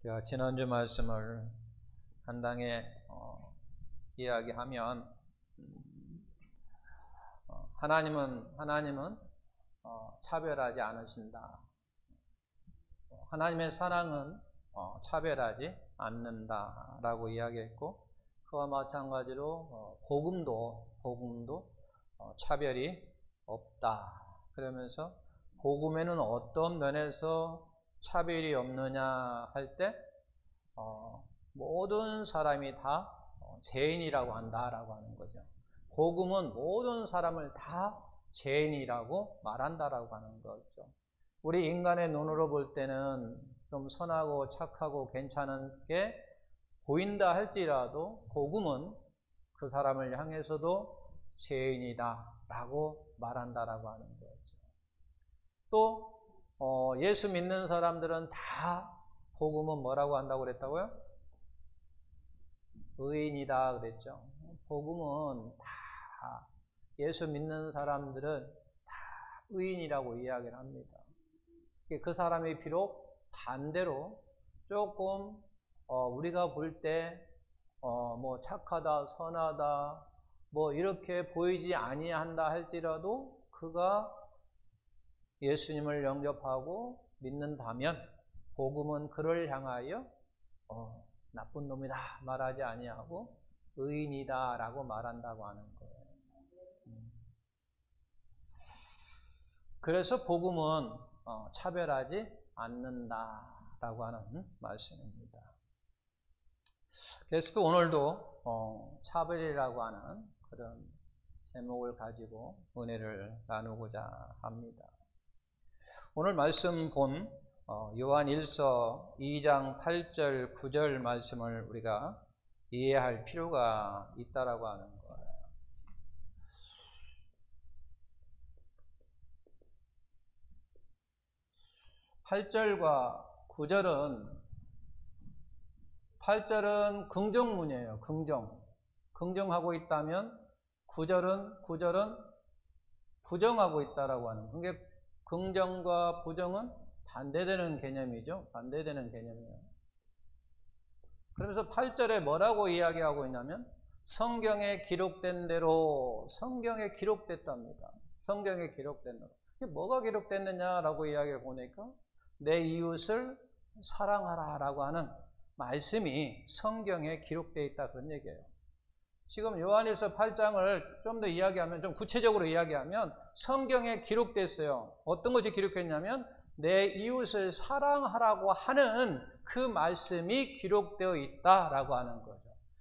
제가 지난주 말씀을 한당에 이야기하면 하나님은 차별하지 않으신다. 하나님의 사랑은 차별하지 않는다라고 이야기했고, 그와 마찬가지로 복음도 차별이 없다. 그러면서 복음에는 어떤 면에서 차별이 없느냐 할 때 모든 사람이 다 죄인이라고 한다라고 하는 거죠. 복음은 모든 사람을 다 죄인이라고 말한다라고 하는 거죠. 우리 인간의 눈으로 볼 때는 좀 선하고 착하고 괜찮은 게 보인다 할지라도 복음은 그 사람을 향해서도 죄인이다라고 말한다라고 하는 거죠. 또 예수 믿는 사람들은 다 복음은 뭐라고 한다고 그랬다고요? 의인이다 그랬죠. 복음은 다 예수 믿는 사람들은 다 의인이라고 이야기를 합니다. 그 사람이 비록 반대로 조금 우리가 볼 때 뭐 착하다, 선하다, 뭐 이렇게 보이지 아니한다 할지라도 그가 예수님을 영접하고 믿는다면 복음은 그를 향하여 나쁜 놈이다 말하지 아니하고 의인이다 라고 말한다고 하는 거예요. 그래서 복음은 차별하지 않는다라고 하는 말씀입니다. 그래서 오늘도 차별이라고 하는 그런 제목을 가지고 은혜를 나누고자 합니다. 오늘 말씀 본 요한 1서 2장 8절 9절 말씀을 우리가 이해할 필요가 있다라고 하는 거예요. 8절과 8절은 긍정문이에요. 긍정하고 있다면 9절은 부정하고 있다라고 하는. 그게 긍정과 부정은 반대되는 개념이죠. 반대되는 개념이에요. 그러면서 8절에 뭐라고 이야기하고 있냐면 성경에 기록된 대로, 성경에 기록됐답니다. 성경에 기록된 대로. 이게 뭐가 기록됐느냐라고 이야기를 보니까 내 이웃을 사랑하라라고 하는 말씀이 성경에 기록되어 있다 그런 얘기예요. 지금 요한일서 8장을 좀 더 이야기하면, 좀 구체적으로 이야기하면 성경에 기록됐어요. 어떤 것이 기록했냐면 내 이웃을 사랑하라고 하는 그 말씀이 기록되어 있다라고 하는 거죠.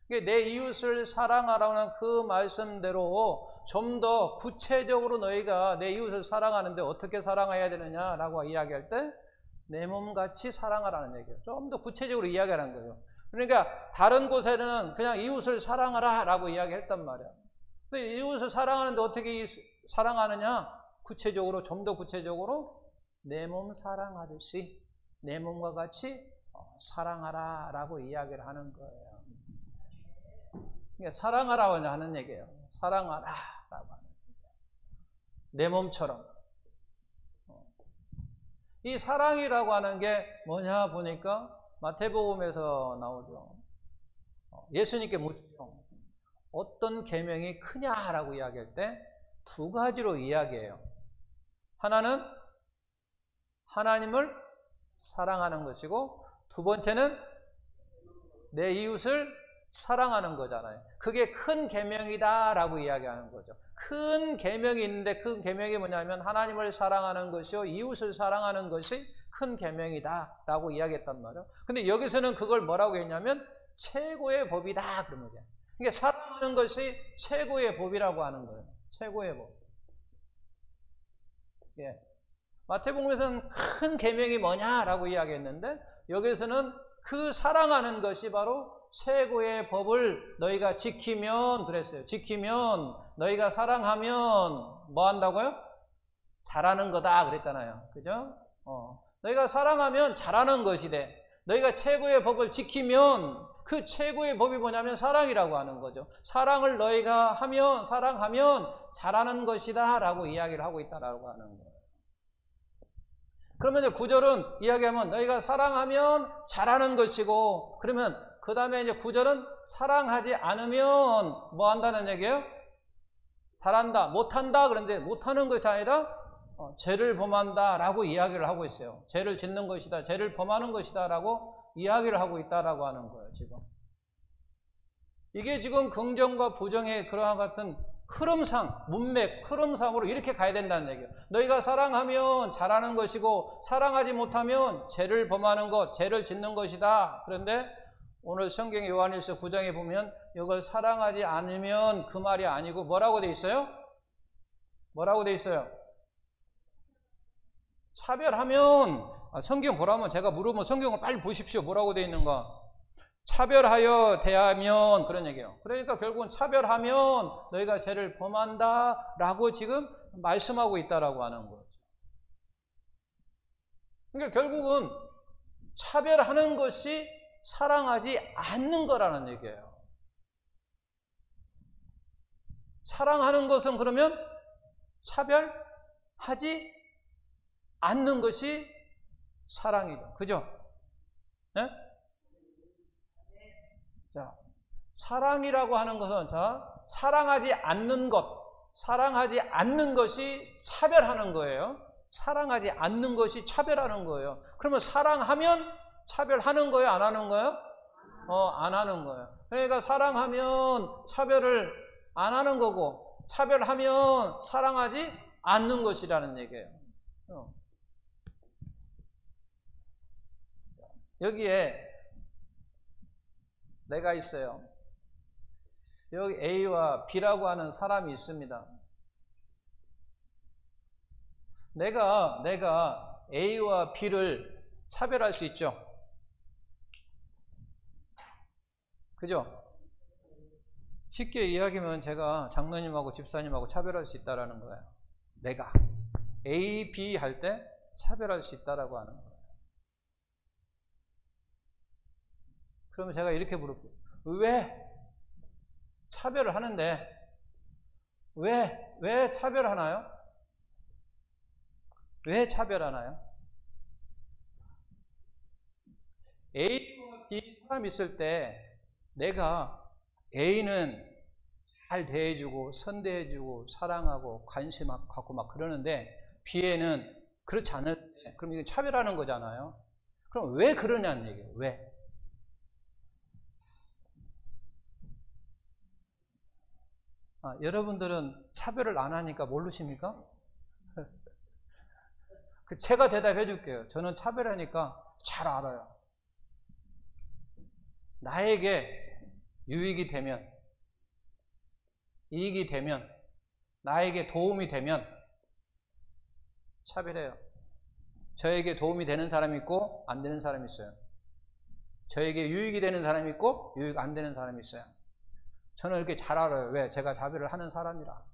내 이웃을 사랑하라고 하는 그 말씀대로 좀 더 구체적으로 너희가 내 이웃을 사랑하는데 어떻게 사랑해야 되느냐라고 이야기할 때 내 몸같이 사랑하라는 얘기예요. 좀 더 구체적으로 이야기하는 거예요. 그러니까 다른 곳에는 그냥 이웃을 사랑하라 라고 이야기했단 말이야. 근데 이웃을 사랑하는데 어떻게 사랑하느냐? 구체적으로, 좀 더 구체적으로 내 몸 사랑하듯이 내 몸과 같이 사랑하라 라고 이야기를 하는 거예요. 그러니까 사랑하라고 하는 얘기예요. 사랑하라 라고 하는 얘기예요. 내 몸처럼. 이 사랑이라고 하는 게 뭐냐 보니까 마태복음에서 나오죠. 예수님께 묻죠. 어떤 계명이 크냐라고 이야기할 때 두 가지로 이야기해요. 하나는 하나님을 사랑하는 것이고, 두 번째는 내 이웃을 사랑하는 거잖아요. 그게 큰 계명이다라고 이야기하는 거죠. 큰 계명이 있는데 그 계명이 뭐냐면 하나님을 사랑하는 것이요 이웃을 사랑하는 것이 큰 계명이다라고 이야기했단 말이에요. 근데 여기서는 그걸 뭐라고 했냐면 최고의 법이다 그런 거죠. 그러니까 사랑하는 것이 최고의 법이라고 하는 거예요. 최고의 법. 예. 마태복음에서는 큰 계명이 뭐냐라고 이야기했는데 여기서는 그 사랑하는 것이 바로 최고의 법을 너희가 지키면 그랬어요. 지키면, 너희가 사랑하면 뭐 한다고요? 잘하는 거다 그랬잖아요. 그죠? 너희가 사랑하면 잘하는 것이래. 너희가 최고의 법을 지키면 그 최고의 법이 뭐냐면 사랑이라고 하는 거죠. 사랑을 너희가 하면, 사랑하면 잘하는 것이다 라고 이야기를 하고 있다라고 하는 거예요. 그러면 이제 9절은 이야기하면 너희가 사랑하면 잘하는 것이고, 그러면 그 다음에 이제 9절은 사랑하지 않으면 뭐 한다는 얘기예요? 잘한다, 못한다. 그런데 못하는 것이 아니라 죄를 범한다 라고 이야기를 하고 있어요. 죄를 짓는 것이다, 죄를 범하는 것이다 라고 이야기를 하고 있다라고 하는 거예요. 지금 이게 지금 긍정과 부정의 그러한 같은 흐름상, 문맥, 흐름상으로 이렇게 가야 된다는 얘기예요. 너희가 사랑하면 잘하는 것이고 사랑하지 못하면 죄를 범하는 것, 죄를 짓는 것이다. 그런데 오늘 성경 요한일서 9장에 보면 이걸 사랑하지 않으면 그 말이 아니고 뭐라고 돼 있어요? 뭐라고 돼 있어요? 차별하면, 성경 보라면 제가 물으면 성경을 빨리 보십시오. 뭐라고 돼 있는가? 차별하여 대하면, 그런 얘기예요. 그러니까 결국은 차별하면 너희가 죄를 범한다 라고 지금 말씀하고 있다라고 하는 거죠. 그러니까 결국은 차별하는 것이 사랑하지 않는 거라는 얘기예요. 사랑하는 것은 그러면 차별하지 않는 것이 사랑이죠. 그죠? 네? 자, 사랑이라고 하는 것은, 자, 사랑하지 않는 것, 사랑하지 않는 것이 차별하는 거예요. 사랑하지 않는 것이 차별하는 거예요. 그러면 사랑하면 차별하는 거예요? 안 하는 거예요? 안 하는 거예요. 그러니까 사랑하면 차별을 안 하는 거고, 차별하면 사랑하지 않는 것이라는 얘기예요. 여기에 내가 있어요. 여기 A와 B라고 하는 사람이 있습니다. 내가 A와 B를 차별할 수 있죠. 그죠? 쉽게 이야기하면 제가 장로님하고 집사님하고 차별할 수 있다라는 거예요. 내가 A, B 할 때 차별할 수 있다라고 하는 거예요. 그러면 제가 이렇게 물을게요. 왜 차별을 하는데 왜 차별하나요? 왜 차별하나요? A와 B 사람 있을 때 내가 A는 잘 대해주고 선대해주고 사랑하고 관심 갖고 막 그러는데 B에는 그렇지 않을 때, 그럼 이게 차별하는 거잖아요. 그럼 왜 그러냐는 얘기예요. 왜? 여러분들은 차별을 안 하니까 모르십니까? 제가 대답해 줄게요. 저는 차별하니까 잘 알아요. 나에게 유익이 되면, 이익이 되면, 나에게 도움이 되면 차별해요. 저에게 도움이 되는 사람이 있고 안 되는 사람이 있어요. 저에게 유익이 되는 사람이 있고 유익 안 되는 사람이 있어요. 저는 이렇게 잘 알아요. 왜? 제가 차별을 하는 사람이라.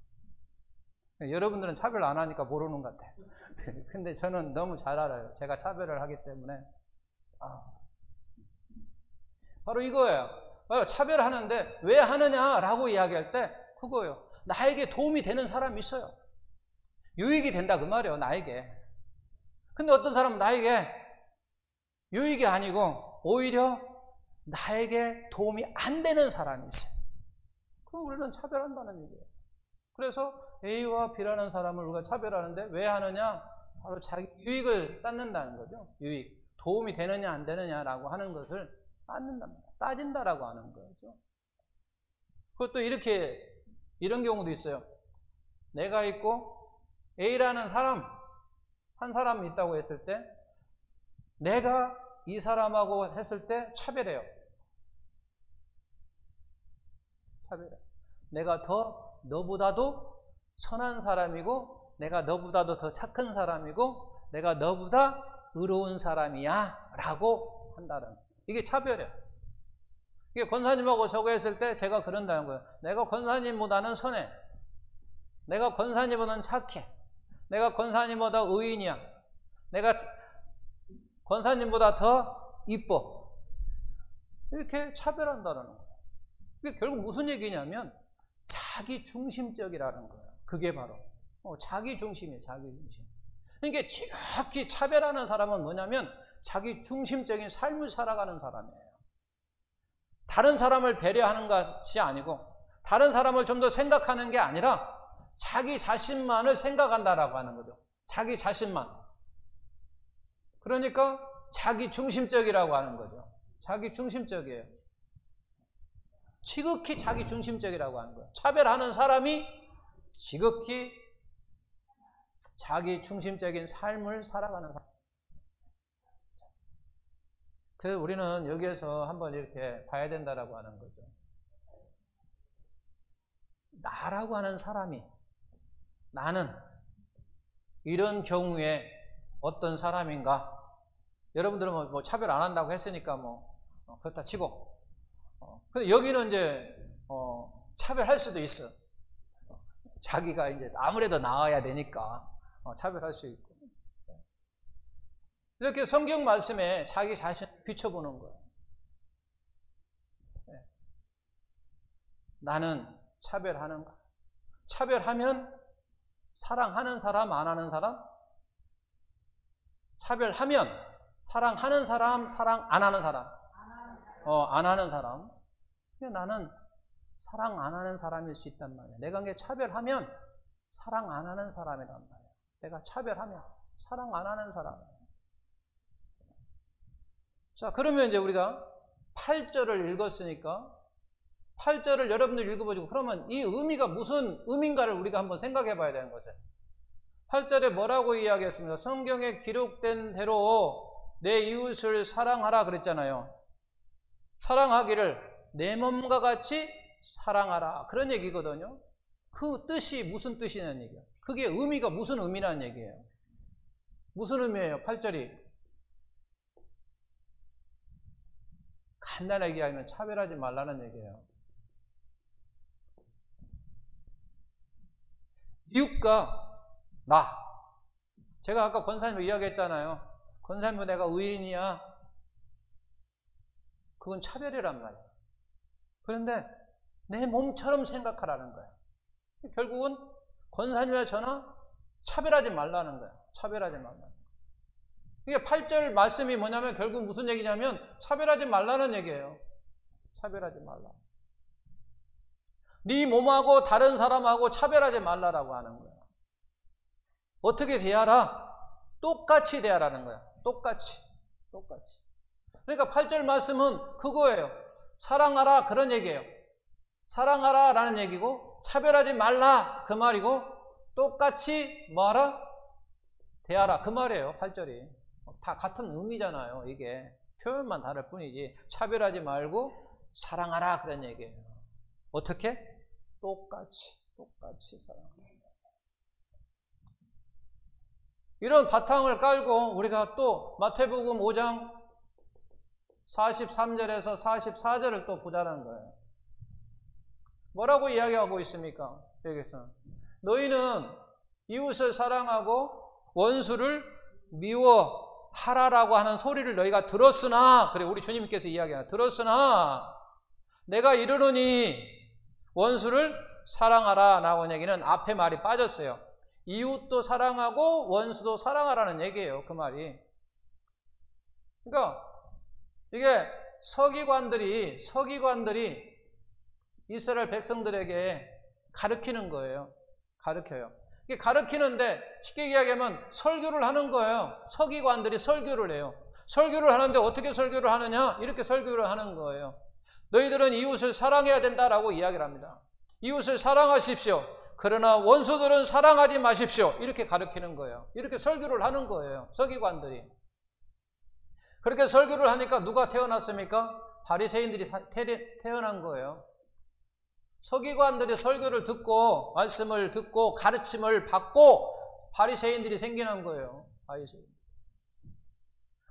여러분들은 차별 안 하니까 모르는 것 같아요. 근데 저는 너무 잘 알아요. 제가 차별을 하기 때문에. 바로 이거예요. 차별하는데 왜 하느냐라고 이야기할 때 그거예요. 나에게 도움이 되는 사람이 있어요. 유익이 된다 그 말이에요. 나에게. 근데 어떤 사람은 나에게 유익이 아니고 오히려 나에게 도움이 안 되는 사람이 있어요. 그럼 우리는 차별한다는 얘기예요. 그래서 A와 B라는 사람을 우리가 차별하는데 왜 하느냐? 바로 자기 유익을 따는다는 거죠. 유익. 도움이 되느냐 안 되느냐라고 하는 것을 따진답니다. 따진다라고 하는 거죠. 그것도 이런 경우도 있어요. 내가 있고 A라는 사람, 한 사람이 있다고 했을 때 내가 이 사람하고 했을 때 차별해요. 차별해. 내가 더 너보다도 선한 사람이고 내가 너보다도 더 착한 사람이고 내가 너보다 의로운 사람이야 라고 한다는 이게 차별이에요. 이게 권사님하고 저거 했을 때 제가 그런다는 거예요. 내가 권사님보다는 선해. 내가 권사님보다는 착해. 내가 권사님보다 의인이야. 내가 권사님보다 더 이뻐. 이렇게 차별한다는 거예요. 이게 결국 무슨 얘기냐면 자기 중심적이라는 거예요. 그게 바로 자기 중심이에요. 자기 중심. 그러니까 지극히 차별하는 사람은 뭐냐면 자기 중심적인 삶을 살아가는 사람이에요. 다른 사람을 배려하는 것이 아니고 다른 사람을 좀 더 생각하는 게 아니라 자기 자신만을 생각한다라고 하는 거죠. 자기 자신만. 그러니까 자기 중심적이라고 하는 거죠. 자기 중심적이에요. 지극히 자기 중심적이라고 하는 거예요. 차별하는 사람이 지극히 자기 중심적인 삶을 살아가는 사람. 그래서 우리는 여기에서 한번 이렇게 봐야 된다라고 하는 거죠. 나라고 하는 사람이, 나는 이런 경우에 어떤 사람인가? 여러분들은 뭐 차별 안 한다고 했으니까 그렇다 치고. 근데 여기는 이제 차별할 수도 있어. 자기가 이제 아무래도 나아야 되니까 차별할 수 있고. 이렇게 성경 말씀에 자기 자신을 비춰보는 거예요. 나는 차별하는가? 차별하면 사랑하는 사람, 안 하는 사람? 차별하면 사랑하는 사람, 사랑 안 하는 사람? 안 하는 사람. 나는 사랑 안 하는 사람일 수 있단 말이야. 내가 이게 차별하면 사랑 안 하는 사람이란 말이야. 내가 차별하면 사랑 안 하는 사람이야. 자, 그러면 이제 우리가 8절을 읽었으니까 8절을 여러분들 읽어보시고 그러면 이 의미가 무슨 의미인가를 우리가 한번 생각해 봐야 되는 거죠. 8절에 뭐라고 이야기했습니까? 성경에 기록된 대로 내 이웃을 사랑하라 그랬잖아요. 사랑하기를 내 몸과 같이 사랑하라. 그런 얘기거든요. 그 뜻이 무슨 뜻이냐는 얘기예요. 그게 의미가 무슨 의미라는 얘기예요. 무슨 의미예요? 8절이. 간단하게 얘기하면 차별하지 말라는 얘기예요. 이웃과 나. 제가 아까 권사님 이야기했잖아요. 권사님 내가 의인이야. 그건 차별이란 말이에요. 그런데 내 몸처럼 생각하라는 거예요. 결국은 권사님과 저나 차별하지 말라는 거예요. 차별하지 말라는 거예요. 이게 8절 말씀이 뭐냐면 결국 무슨 얘기냐면 차별하지 말라는 얘기예요. 차별하지 말라. 네 몸하고 다른 사람하고 차별하지 말라라고 하는 거예요. 어떻게 대하라? 똑같이 대하라는 거예요. 똑같이. 그러니까 8절 말씀은 그거예요. 사랑하라 그런 얘기예요. 사랑하라 라는 얘기고 차별하지 말라 그 말이고 똑같이 뭐하라? 대하라 그 말이에요. 8절이. 다 같은 의미잖아요. 이게 표현만 다를 뿐이지 차별하지 말고 사랑하라 그런 얘기예요. 어떻게? 똑같이 사랑하라. 이런 바탕을 깔고 우리가 또 마태복음 5장 43절에서 44절을 또 보자는 거예요. 뭐라고 이야기하고 있습니까? 여기서 너희는 이웃을 사랑하고 원수를 미워하라라고 하는 소리를 너희가 들었으나, 그래 우리 주님께서 이야기하는 들었으나 내가 이르노니 원수를 사랑하라 라고 얘기는 앞에 말이 빠졌어요. 이웃도 사랑하고 원수도 사랑하라는 얘기예요. 그 말이. 그러니까 이게 서기관들이 이스라엘 백성들에게 가르치는 거예요. 가르쳐요. 이게 가르치는데 쉽게 이야기하면 설교를 하는 거예요. 서기관들이 설교를 해요. 설교를 하는데 어떻게 설교를 하느냐? 이렇게 설교를 하는 거예요. 너희들은 이웃을 사랑해야 된다라고 이야기를 합니다. 이웃을 사랑하십시오. 그러나 원수들은 사랑하지 마십시오. 이렇게 가르치는 거예요. 이렇게 설교를 하는 거예요. 서기관들이. 그렇게 설교를 하니까 누가 태어났습니까? 바리새인들이 태어난 거예요. 서기관들이 설교를 듣고 말씀을 듣고 가르침을 받고 바리새인들이 생겨난 거예요. 바리새인.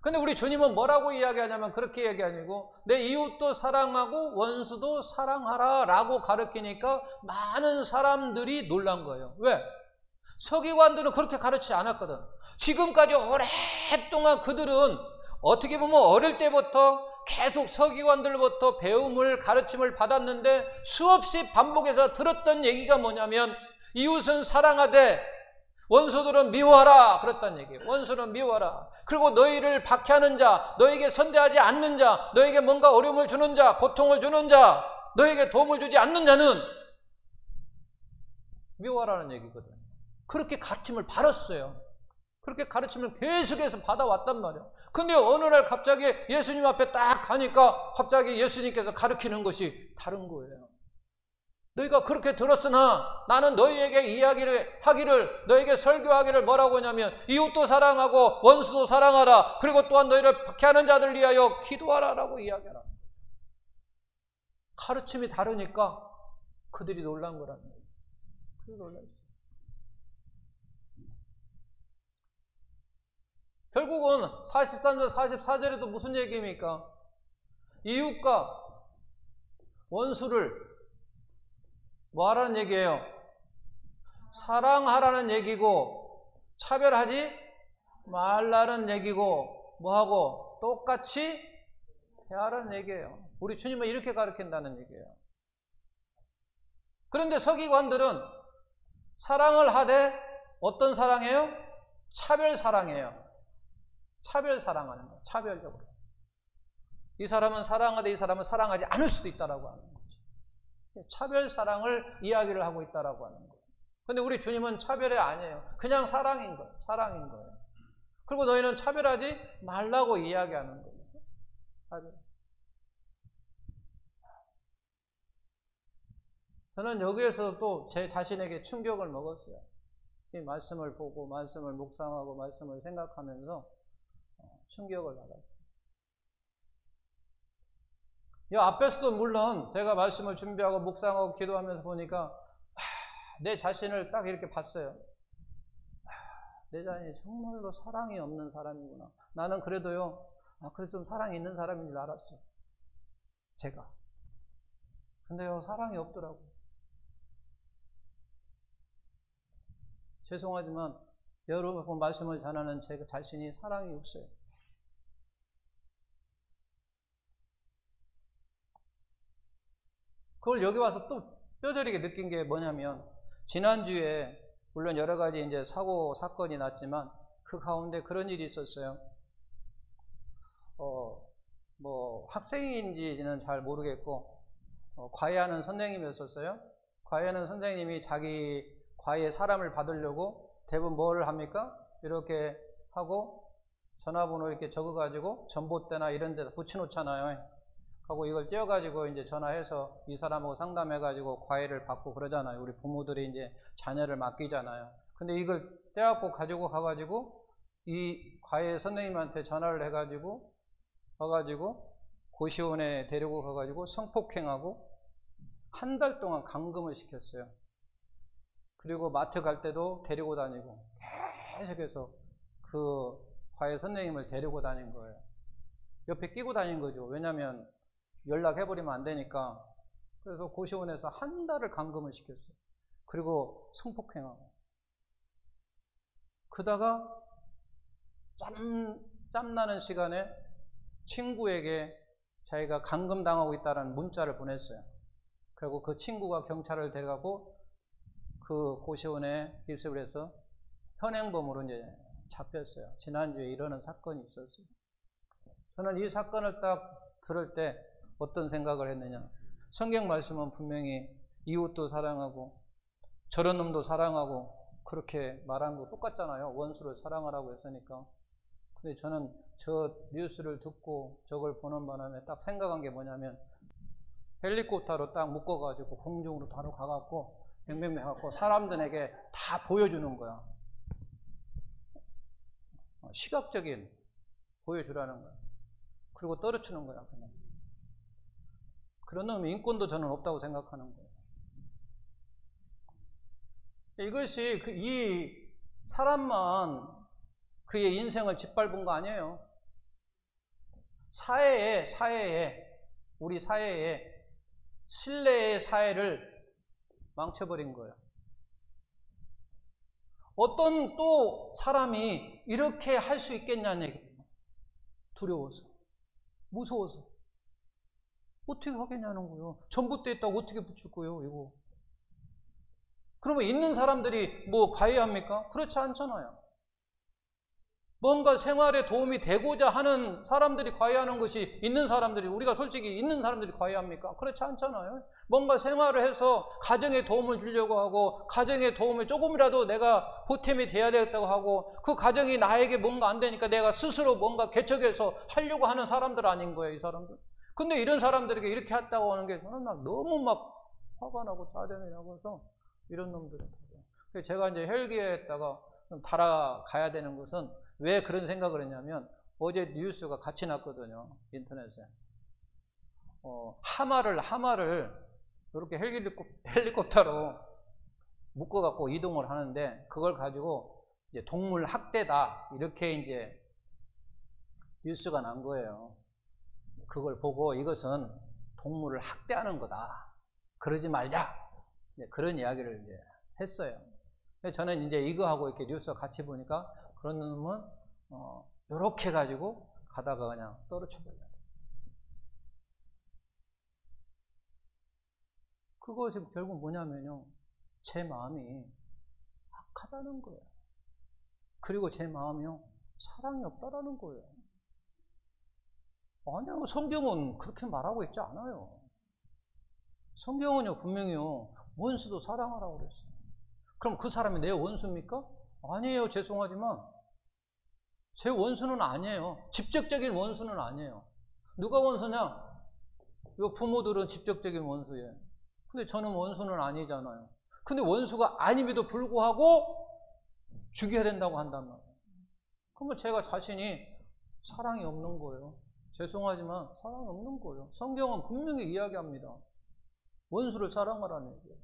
근데 우리 주님은 뭐라고 이야기하냐면 그렇게 얘기 아니고 내 이웃도 사랑하고 원수도 사랑하라 라고 가르치니까 많은 사람들이 놀란 거예요. 왜? 서기관들은 그렇게 가르치지 않았거든. 지금까지 오랫동안 그들은 어떻게 보면 어릴 때부터 계속 서기관들부터 배움을 가르침을 받았는데 수없이 반복해서 들었던 얘기가 뭐냐면 이웃은 사랑하되 원수들은 미워하라 그랬단 얘기예요. 원수는 미워하라. 그리고 너희를 박해하는 자, 너에게 선대하지 않는 자, 너에게 뭔가 어려움을 주는 자, 고통을 주는 자, 너에게 도움을 주지 않는 자는 미워하라는 얘기거든요. 그렇게 가르침을 받았어요. 그렇게 가르침을 계속해서 받아왔단 말이에요. 근데 어느 날 갑자기 예수님 앞에 딱 가니까 갑자기 예수님께서 가르치는 것이 다른 거예요. 너희가 그렇게 들었으나 나는 너희에게 이야기를 하기를, 너희에게 설교하기를 뭐라고 하냐면 이웃도 사랑하고 원수도 사랑하라. 그리고 또한 너희를 박해하는 자들 위하여 기도하라라고 이야기하라. 가르침이 다르니까 그들이 놀란 거라는 거예요. 그들이 놀랐어요. 결국은 43절, 44절에도 무슨 얘기입니까? 이웃과 원수를 뭐 하라는 얘기예요? 사랑하라는 얘기고 차별하지 말라는 얘기고 뭐하고 똑같이 대하라는 얘기예요. 우리 주님은 이렇게 가르친다는 얘기예요. 그런데 서기관들은 사랑을 하되 어떤 사랑이에요? 차별 사랑이에요. 차별 사랑하는 거예요. 차별적으로. 이 사람은 사랑하되 이 사람은 사랑하지 않을 수도 있다라고 하는 거죠. 차별 사랑을 이야기를 하고 있다라고 하는 거예요. 그런데 우리 주님은 차별이 아니에요. 그냥 사랑인 거예요. 사랑인 거예요. 그리고 너희는 차별하지 말라고 이야기하는 거예요. 차별. 저는 여기에서 또 제 자신에게 충격을 먹었어요. 이 말씀을 보고 말씀을 묵상하고 말씀을 생각하면서 충격을 받았어요. 이 앞에서도 물론 제가 말씀을 준비하고 묵상하고 기도하면서 보니까 내 자신을 딱 이렇게 봤어요. 내 자신이 정말로 사랑이 없는 사람이구나. 나는 그래도요, 그래도 좀 사랑이 있는 사람인 줄 알았어요. 제가. 근데요, 사랑이 없더라고요. 죄송하지만 여러분 말씀을 전하는 제 자신이 사랑이 없어요. 그걸 여기 와서 또 뼈저리게 느낀 게 뭐냐면, 지난주에 물론 여러 가지 이제 사고 사건이 났지만 그 가운데 그런 일이 있었어요. 뭐 학생인지는 잘 모르겠고 과외하는 선생님이었었어요. 과외하는 선생님이 자기 과외 사람을 받으려고 대부분 뭐를 합니까? 이렇게 하고 전화번호 이렇게 적어가지고 전봇대나 이런 데다 붙여놓잖아요. 하고 이걸 떼어가지고 이제 전화해서 이 사람하고 상담해가지고 과외를 받고 그러잖아요. 우리 부모들이 이제 자녀를 맡기잖아요. 근데 이걸 떼갖고 가지고 가가지고 이 과외 선생님한테 전화를 해가지고 와가지고 고시원에 데리고 가가지고 성폭행하고 한 달 동안 감금을 시켰어요. 그리고 마트 갈 때도 데리고 다니고 계속해서 그 과외 선생님을 데리고 다닌 거예요. 옆에 끼고 다닌 거죠. 왜냐하면 연락해버리면 안 되니까. 그래서 고시원에서 한 달을 감금을 시켰어요. 그리고 성폭행하고. 그러다가 짬나는 시간에 친구에게 자기가 감금당하고 있다는 문자를 보냈어요. 그리고 그 친구가 경찰을 데려가고 그 고시원에 기습을 해서 현행범으로 이제 잡혔어요. 지난주에 이러는 사건이 있었어요. 저는 이 사건을 딱 들을 때 어떤 생각을 했느냐. 성경 말씀은 분명히 이웃도 사랑하고 저런 놈도 사랑하고 그렇게 말한 거 똑같잖아요. 원수를 사랑하라고 했으니까. 근데 저는 저 뉴스를 듣고 저걸 보는 바람에 딱 생각한 게 뭐냐면 헬리콥터로 딱 묶어가지고 공중으로 바로 가갖고 뱅뱅뱅 해갖고 사람들에게 다 보여주는 거야. 시각적인 보여주라는 거야. 그리고 떨어치는 거야. 그냥. 그런 놈의 인권도 저는 없다고 생각하는 거예요. 이것이 이 사람만 그의 인생을 짓밟은 거 아니에요. 우리 사회에 신뢰의 사회를 망쳐버린 거예요. 어떤 또 사람이 이렇게 할 수 있겠냐는 얘기예요. 두려워서, 무서워서. 어떻게 하겠냐는 거예요. 전봇대 있다고 어떻게 붙일 거예요, 이거. 그러면 있는 사람들이 뭐 가해합니까? 그렇지 않잖아요. 뭔가 생활에 도움이 되고자 하는 사람들이 과외하는 것이 있는 사람들이, 우리가 솔직히 있는 사람들이 과외합니까? 그렇지 않잖아요. 뭔가 생활을 해서 가정에 도움을 주려고 하고, 가정에 도움을 조금이라도 내가 보탬이 돼야 되겠다고 하고, 그 가정이 나에게 뭔가 안 되니까 내가 스스로 뭔가 개척해서 하려고 하는 사람들 아닌 거예요, 이 사람들. 근데 이런 사람들에게 이렇게 했다고 하는 게 저는 막 너무 막 화가 나고 짜증이 나고 해서 이런 놈들은. 그래서 제가 이제 헬기에다가 달아가야 되는 것은 왜 그런 생각을 했냐면, 어제 뉴스가 같이 났거든요, 인터넷에. 하마를 이렇게 헬리콥터로 묶어갖고 이동을 하는데, 그걸 가지고 이제 동물 학대다, 이렇게 이제 뉴스가 난 거예요. 그걸 보고 이것은 동물을 학대하는 거다, 그러지 말자, 그런 이야기를 이제 했어요. 저는 이제 이거하고 이렇게 뉴스가 같이 보니까, 그런 놈은 이렇게 가지고 가다가 그냥 떨어져 버려요. 그것이 결국 뭐냐면요, 제 마음이 악하다는 거예요. 그리고 제 마음이요, 사랑이 없다라는 거예요. 아니요, 성경은 그렇게 말하고 있지 않아요. 성경은요, 분명히요, 원수도 사랑하라고 그랬어요. 그럼 그 사람이 내 원수입니까? 아니에요, 죄송하지만 제 원수는 아니에요. 직접적인 원수는 아니에요. 누가 원수냐? 이 부모들은 직접적인 원수예요. 근데 저는 원수는 아니잖아요. 근데 원수가 아님에도 불구하고 죽여야 된다고 한단 말이에요. 그러면 제가 자신이 사랑이 없는 거예요. 죄송하지만 사랑이 없는 거예요. 성경은 분명히 이야기합니다. 원수를 사랑하라는 얘기예요.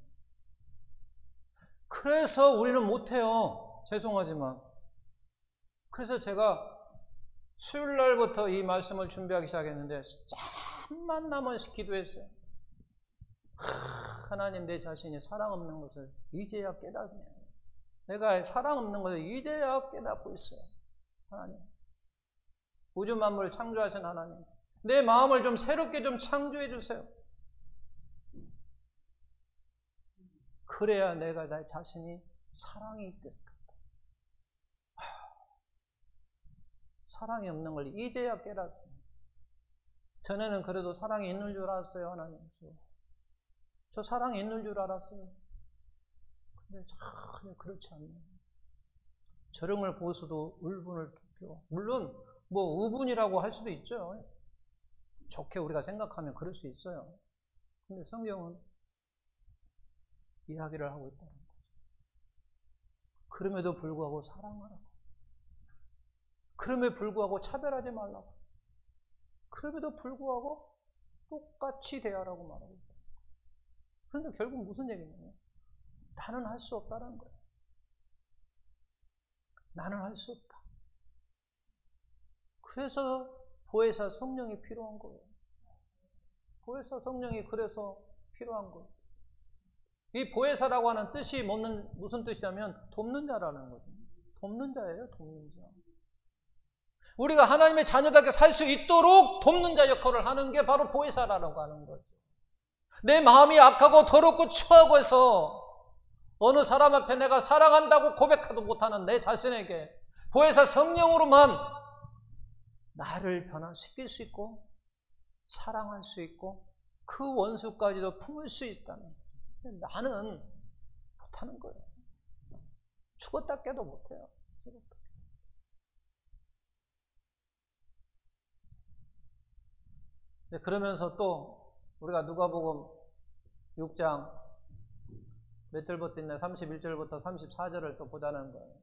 그래서 우리는 못해요. 죄송하지만. 그래서 제가 수요일 날부터 이 말씀을 준비하기 시작했는데, 잠만 남은 기도했어요. 하나님, 내 자신이 사랑 없는 것을 이제야 깨닫네. 내가 사랑 없는 것을 이제야 깨닫고 있어요. 하나님, 우주 만물을 창조하신 하나님, 내 마음을 좀 새롭게 좀 창조해 주세요. 그래야 내가 내 자신이 사랑이 있겠다. 사랑이 없는 걸 이제야 깨닫습니다. 전에는 그래도 사랑이 있는 줄 알았어요, 하나님. 저 사랑이 있는 줄 알았어요. 근데 전혀 그렇지 않네요. 저령을 보수도 울분을 깊여. 물론 뭐 의분이라고 할 수도 있죠. 좋게 우리가 생각하면 그럴 수 있어요. 근데 성경은 이야기를 하고 있다는 거죠. 그럼에도 불구하고 사랑하라고. 그럼에도 불구하고 차별하지 말라고. 그럼에도 불구하고 똑같이 대하라고 말하고 있다. 그런데 결국 무슨 얘기냐면, 나는 할 수 없다는 거예요. 나는 할 수 없다. 그래서 보혜사 성령이 필요한 거예요. 보혜사 성령이 그래서 필요한 거예요. 이 보혜사라고 하는 뜻이 무슨 뜻이냐면 돕는 자라는 거죠. 돕는 자예요, 돕는 자. 우리가 하나님의 자녀답게 살 수 있도록 돕는 자 역할을 하는 게 바로 보혜사라고 하는 거죠. 내 마음이 악하고 더럽고 추하고 해서 어느 사람 앞에 내가 사랑한다고 고백하도 못하는 내 자신에게 보혜사 성령으로만 나를 변화시킬 수 있고 사랑할 수 있고 그 원수까지도 품을 수 있다는 거예요. 나는 못하는 거예요. 죽었다 깨도 못해요. 그러면서 또 우리가 누가복음 6장 몇 절부터 있나 31절부터 34절을 또 보자는 거예요.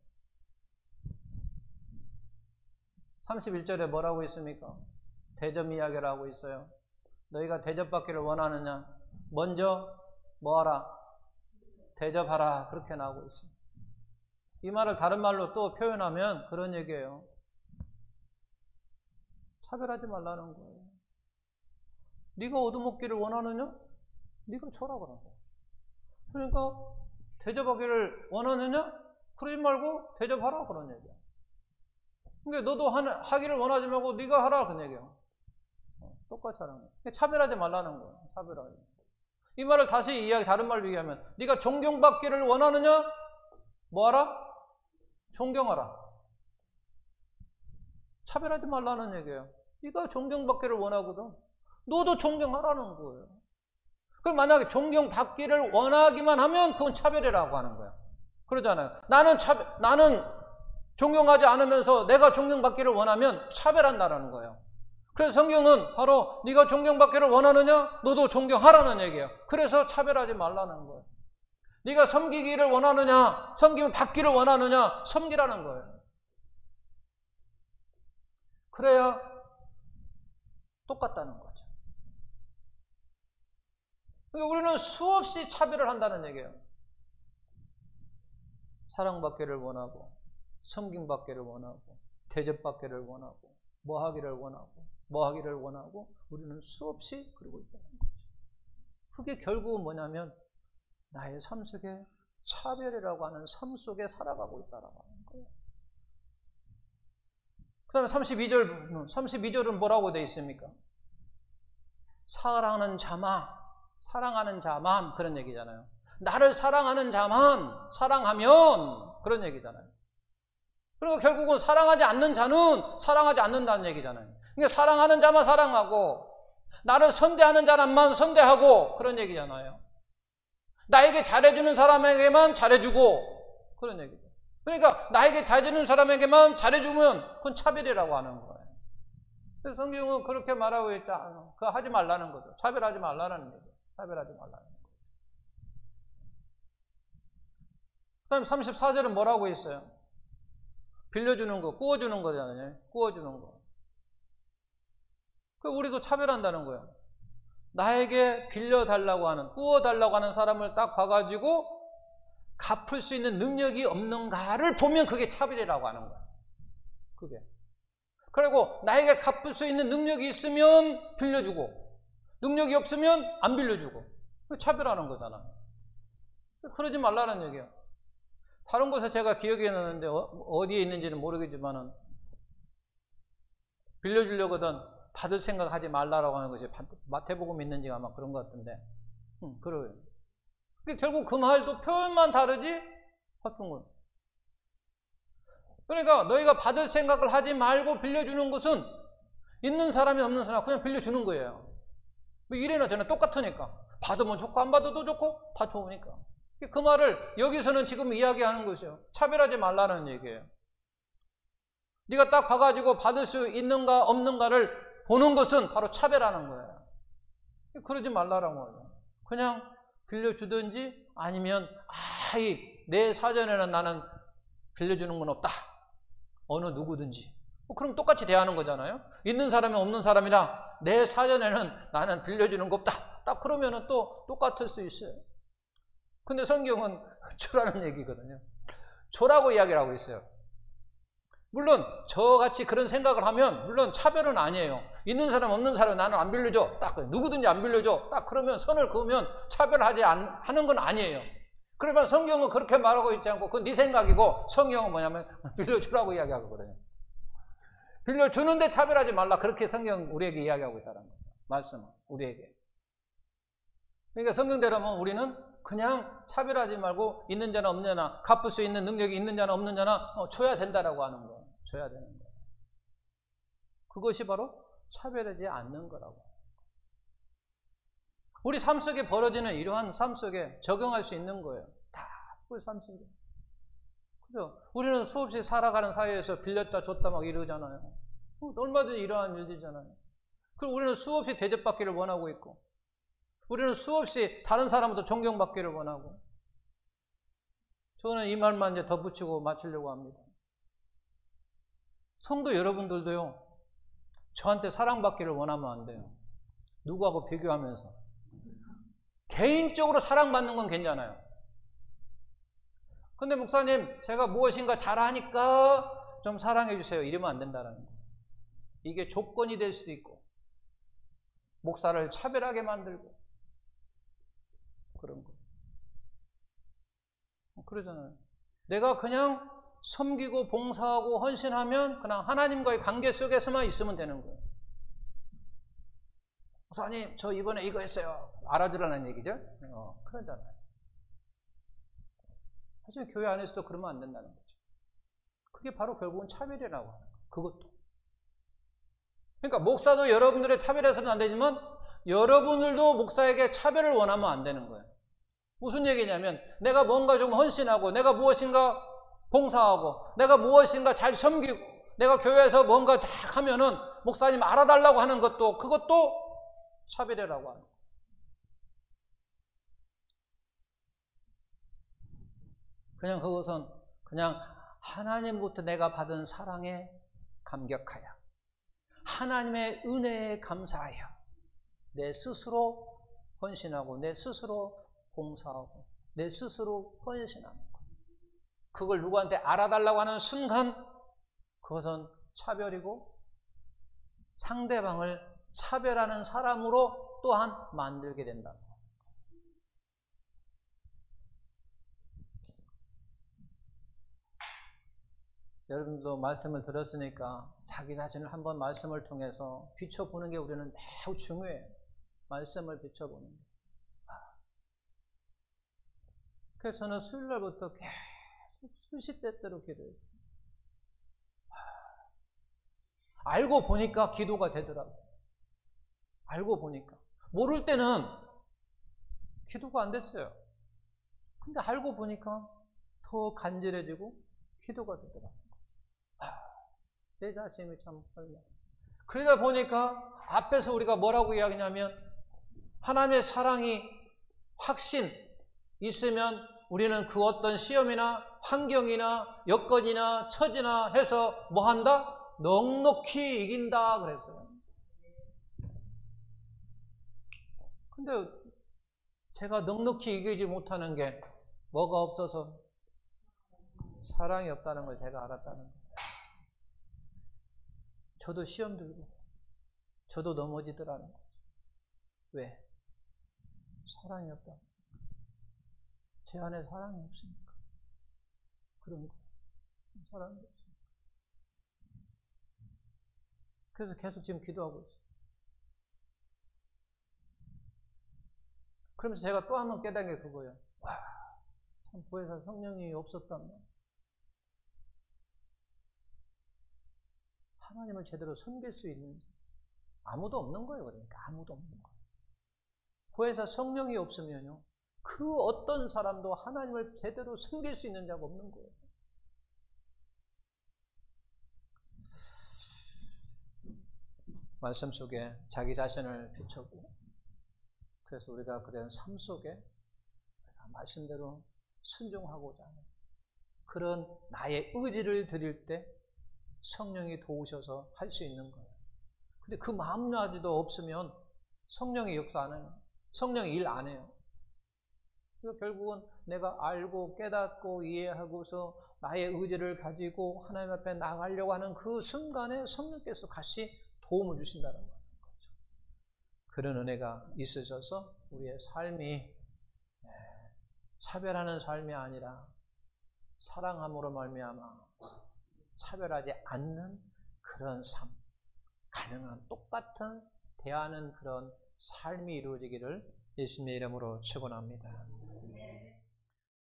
31절에 뭐라고 있습니까? 대접 이야기를 하고 있어요. 너희가 대접받기를 원하느냐? 먼저 뭐하라? 대접하라. 그렇게 나오고 있습니다. 이 말을 다른 말로 또 표현하면 그런 얘기예요. 차별하지 말라는 거예요. 네가 얻어먹기를 원하느냐? 네가 줘라 그런 거야. 그러니까 대접하기를 원하느냐? 그러지 말고 대접하라 그런 얘기야. 그러니까 너도 하기를 원하지 말고 네가 하라 그런 얘기야. 똑같이 하라는 거야. 차별하지 말라는 거야. 차별하지. 이 말을 다시 다른 말로 얘기하면 네가 존경받기를 원하느냐? 뭐하라? 존경하라. 차별하지 말라는 얘기예요. 네가 존경받기를 원하거든. 너도 존경하라는 거예요. 그럼 만약에 존경받기를 원하기만 하면 그건 차별이라고 하는 거예요. 그러잖아요. 나는 존경하지 않으면서 내가 존경받기를 원하면 차별한다는 거예요. 그래서 성경은 바로 네가 존경받기를 원하느냐? 너도 존경하라는 얘기예요. 그래서 차별하지 말라는 거예요. 네가 섬기기를 원하느냐? 섬김을 받기를 원하느냐? 섬기라는 거예요. 그래야 똑같다는 거죠. 그러니까 우리는 수없이 차별을 한다는 얘기예요. 사랑받기를 원하고, 섬김받기를 원하고, 대접받기를 원하고, 뭐 하기를 원하고 우리는 수없이 그러고 있다는 거죠. 그게 결국은 뭐냐면 나의 삶 속에 차별이라고 하는 삶 속에 살아가고 있다라고 하는 거예요. 그 다음에 32절은 뭐라고 되어 있습니까? 사랑하는 자만 그런 얘기잖아요. 나를 사랑하는 자만 사랑하면 그런 얘기잖아요. 그리고 결국은 사랑하지 않는 자는 사랑하지 않는다는 얘기잖아요. 그러니까 사랑하는 자만 사랑하고 나를 선대하는 자만 선대하고 그런 얘기잖아요. 나에게 잘해주는 사람에게만 잘해주고 그런 얘기죠. 그러니까 나에게 잘해주는 사람에게만 잘해주면 그건 차별이라고 하는 거예요. 그래서 성경은 그렇게 말하고 있잖아요. 그거 하지 말라는 거죠. 차별하지 말라는 거죠. 차별하지 말라는 거죠. 그 다음에 34절은 뭐라고 있어요? 빌려주는 거, 구워주는 거잖아요. 구워주는 거. 그 우리도 차별한다는 거예요. 나에게 빌려달라고 하는, 구워달라고 하는 사람을 딱 봐가지고 갚을 수 있는 능력이 없는가를 보면 그게 차별이라고 하는 거예요. 그게. 그리고 나에게 갚을 수 있는 능력이 있으면 빌려주고, 능력이 없으면 안 빌려주고. 그게 차별하는 거잖아요. 그러지 말라는 얘기예요. 다른 곳에 제가 기억이 나는데 어디에 있는지는 모르겠지만은 빌려주려거든 받을 생각하지 말라라고 하는 것이 마태복음 있는지가 아마 그런 것 같은데, 그래요. 결국 그 말도 표현만 다르지 같은 건. 그러니까 너희가 받을 생각을 하지 말고 빌려주는 것은 있는 사람이 없는 사람 그냥 빌려주는 거예요. 이래나 저래나 똑같으니까 받으면 좋고 안 받아도 좋고 다 좋으니까. 그 말을 여기서는 지금 이야기하는 것이에요. 차별하지 말라는 얘기예요. 네가 딱 봐가지고 받을 수 있는가 없는가를 보는 것은 바로 차별하는 거예요. 그러지 말라라고 하죠. 그냥 빌려주든지 아니면 내 사전에는 나는 빌려주는 건 없다. 어느 누구든지. 그럼 똑같이 대하는 거잖아요. 있는 사람이 없는 사람이라 내 사전에는 나는 빌려주는 거 없다. 딱 그러면 또 똑같을 수 있어요. 근데 성경은 줘라는 얘기거든요. 줘라고 이야기를 하고 있어요. 물론 저같이 그런 생각을 하면 물론 차별은 아니에요. 있는 사람 없는 사람 나는 안 빌려줘. 딱 누구든지 안 빌려줘. 딱 그러면 선을 그으면 차별하지 하는 건 아니에요. 그러면 성경은 그렇게 말하고 있지 않고 그건 네 생각이고 성경은 뭐냐면 빌려주라고 이야기하거든요. 빌려주는데 차별하지 말라. 그렇게 성경 우리에게 이야기하고 있다는 거예요. 말씀은 우리에게. 그러니까 성경대로면 우리는 그냥 차별하지 말고 있는 자나 없는 자나 갚을 수 있는 능력이 있는 자나 없는 자나 줘야 된다라고 하는 거예요. 줘야 되는 거예요. 그것이 바로 차별하지 않는 거라고. 우리 삶 속에 벌어지는 이러한 삶 속에 적용할 수 있는 거예요. 다 우리 삶 속에. 그죠? 우리는 수없이 살아가는 사회에서 빌렸다 줬다 막 이러잖아요. 얼마든지 이러한 일이잖아요. 그리고 우리는 수없이 대접받기를 원하고 있고 우리는 수없이 다른 사람부터 존경받기를 원하고. 저는 이 말만 이제 덧붙이고 마치려고 합니다. 성도 여러분들도요, 저한테 사랑받기를 원하면 안 돼요. 누구하고 비교하면서. 개인적으로 사랑받는 건 괜찮아요. 근데 목사님, 제가 무엇인가 잘하니까 좀 사랑해 주세요. 이러면 안 된다는 거예요. 이게 조건이 될 수도 있고, 목사를 차별하게 만들고, 그런 거. 그러잖아요. 내가 그냥 섬기고 봉사하고 헌신하면 그냥 하나님과의 관계 속에서만 있으면 되는 거예요. 목사님 저 이번에 이거 했어요. 알아주라는 얘기죠. 그러잖아요. 사실 교회 안에서도 그러면 안 된다는 거죠. 그게 바로 결국은 차별이라고 하는 거예요. 그것도. 그러니까 목사도 여러분들의 차별해서는 안 되지만 여러분들도 목사에게 차별을 원하면 안 되는 거예요. 무슨 얘기냐면 내가 뭔가 좀 헌신하고 내가 무엇인가 봉사하고 내가 무엇인가 잘 섬기고 내가 교회에서 뭔가 잘 하면은 목사님 알아달라고 하는 것도 그것도 차별이라고 하는 거예요. 그냥 그것은 그냥 하나님부터 내가 받은 사랑에 감격하여 하나님의 은혜에 감사하여 내 스스로 헌신하고 내 스스로 봉사하고 내 스스로 헌신하는 것. 그걸 누구한테 알아달라고 하는 순간 그것은 차별이고 상대방을 차별하는 사람으로 또한 만들게 된다. 여러분도 말씀을 들었으니까 자기 자신을 한번 말씀을 통해서 비춰보는 게 우리는 매우 중요해요. 말씀을 비춰보는 게. 그래서 저는 수요일날부터 계속 수십 대때로 기도해요. 알고 보니까 기도가 되더라고요. 알고 보니까. 모를 때는 기도가 안 됐어요. 근데 알고 보니까 더 간절해지고 기도가 되더라고요. 내 자신이 참 헐려. 그러다 보니까 앞에서 우리가 뭐라고 이야기냐면 하나님의 사랑이 확신 있으면 우리는 그 어떤 시험이나 환경이나 여건이나 처지나 해서 뭐 한다? 넉넉히 이긴다 그랬어요. 근데 제가 넉넉히 이기지 못하는 게 뭐가 없어서 사랑이 없다는 걸 제가 알았다는 거예요. 저도 시험 들고 저도 넘어지더라는 거죠. 왜? 사랑이 없다. 제 안에 사랑이 없으니까 그런 거예요. 사랑이 없으니까. 그래서 계속 지금 기도하고 있어요. 그러면서 제가 또 한 번 깨달은 게 그거예요. 와, 참 보혜사 성령이 없었다면 하나님을 제대로 섬길 수 있는지 아무도 없는 거예요. 그러니까 아무도 없는 거예요. 보혜사 성령이 없으면요 그 어떤 사람도 하나님을 제대로 섬길 수 있는 자가 없는 거예요. 말씀 속에 자기 자신을 비춰보고 그래서 우리가 그런 삶 속에 말씀대로 순종하고자 하는 그런 나의 의지를 드릴 때 성령이 도우셔서 할 수 있는 거예요. 근데 그 마음가짐도 없으면 성령이 역사 안 해요. 성령이 일 안 해요. 그러니까 결국은 내가 알고 깨닫고 이해하고서 나의 의지를 가지고 하나님 앞에 나가려고 하는 그 순간에 성령께서 같이 도움을 주신다는 거죠. 그런 은혜가 있으셔서 우리의 삶이 차별하는 삶이 아니라 사랑함으로 말미암아 차별하지 않는 그런 삶, 가능한 똑같은 대하는 그런 삶이 이루어지기를 예수님의 이름으로 축원합니다.